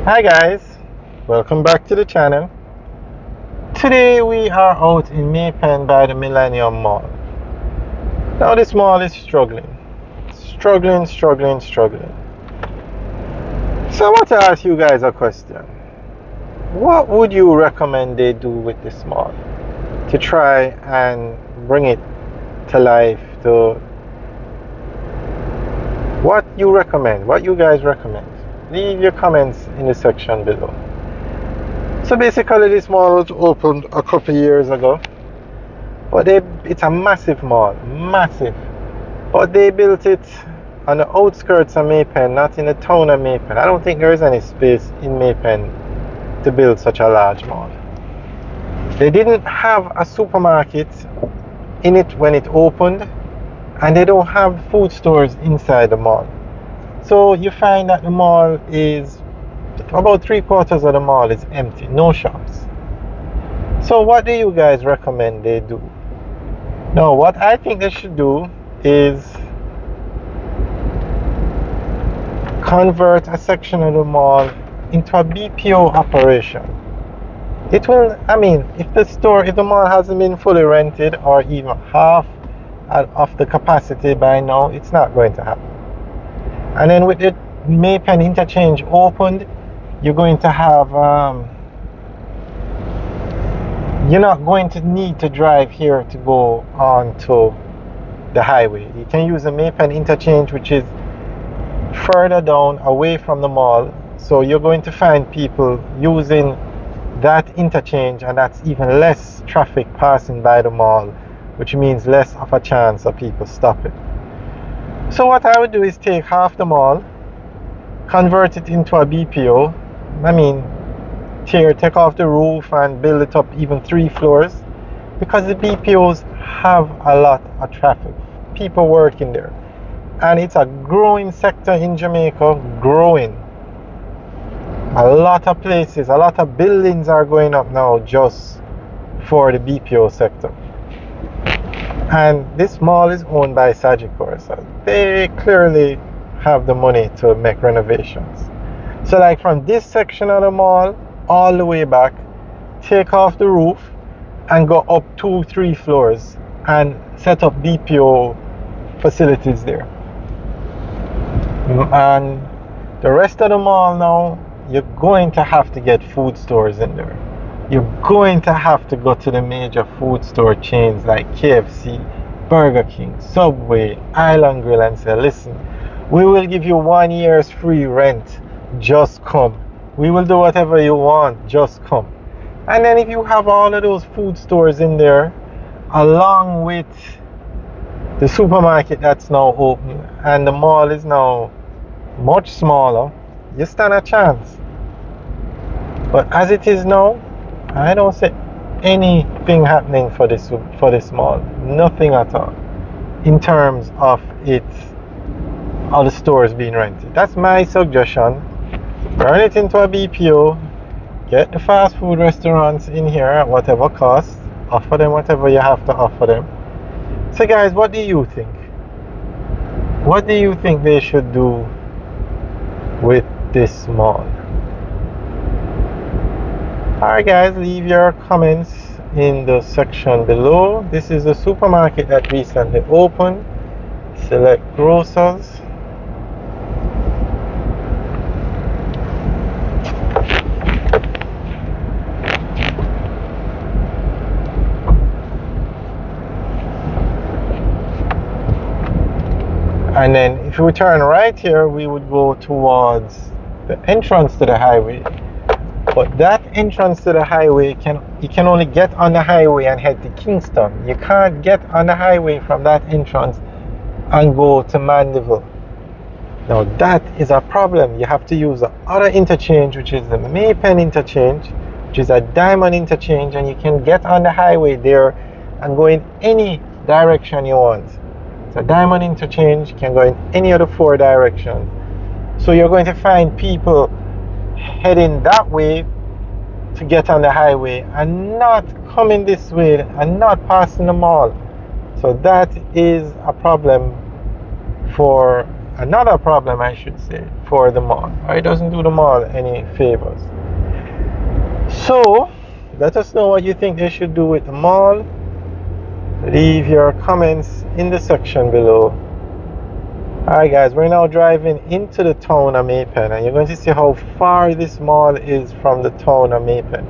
Hi guys, welcome back to the channel. Today we are out in Maypen by the Millennium Mall. Now this mall is struggling. So I want to ask you guys a question. What would you recommend they do with this mall to try and bring it to life? To what you recommend, what you guys recommend? Leave your comments in the section below. So basically this mall was opened a couple years ago, but it's a massive mall, massive. But they built it on the outskirts of Maypen, not in the town of Maypen. I don't think there is any space in Maypen to build such a large mall. They didn't have a supermarket in it when it opened, and they don't have food stores inside the mall. So you find that the mall is about 3/4 of the mall is empty, no shops. So what do you guys recommend they do? No, what I think they should do is convert a section of the mall into a BPO operation. It will, if the mall hasn't been fully rented or even half of the capacity by now, it's not going to happen. And then with the Maypen interchange opened, you're going to have, you're not going to need to drive here to go on to the highway. You can use the Maypen interchange, which is further down away from the mall. So you're going to find people using that interchange, and that's even less traffic passing by the mall, which means less of a chance of people stopping. So what I would do is take half the mall, convert it into a BPO. Take off the roof and build it up even 3 floors, because the BPOs have a lot of traffic, people working there, and it's a growing sector in Jamaica, growing. A lot of places, a lot of buildings are going up now just for the BPO sector. And this mall is owned by Sagicor, so they clearly have the money to make renovations. So like from this section of the mall all the way back, take off the roof and go up 2-3 floors and set up BPO facilities there. And the rest of the mall now, you're going to have to get food stores in there. You're going to have to go to the major food store chains like KFC, Burger King, Subway, Island Grill, and say, listen, we will give you 1 year's free rent, just come. We will do whatever you want, just come. And then if you have all of those food stores in there, along with the supermarket that's now open, and the mall is now much smaller, you stand a chance. But as it is now, I don't see anything happening for this mall. Nothing at all in terms of all the stores being rented. That's my suggestion. Turn it into a BPO. Get the fast food restaurants in here at whatever cost. Offer them whatever you have to offer them. So guys, what do you think? What do you think they should do with this mall? Alright guys, leave your comments in the section below. This is a supermarket that recently opened. Select grocers. And then if we turn right here, we would go towards the entrance to the highway. But that entrance to the highway, you can only get on the highway and head to Kingston. You can't get on the highway from that entrance and go to Mandeville. Now that is a problem. You have to use the other interchange, which is the Maypen interchange, which is a diamond interchange, and you can get on the highway there and go in any direction you want. So diamond interchange can go in any of the 4 directions. So you're going to find people heading that way to get on the highway and not coming this way and not passing the mall. So that is a problem for another problem, I should say, for the mall. Or it doesn't do the mall any favors. So, let us know what you think they should do with the mall. Leave your comments in the section below. Alright guys, we're now driving into the town of Mapen, and you're going to see how far this mall is from the town of Mapen.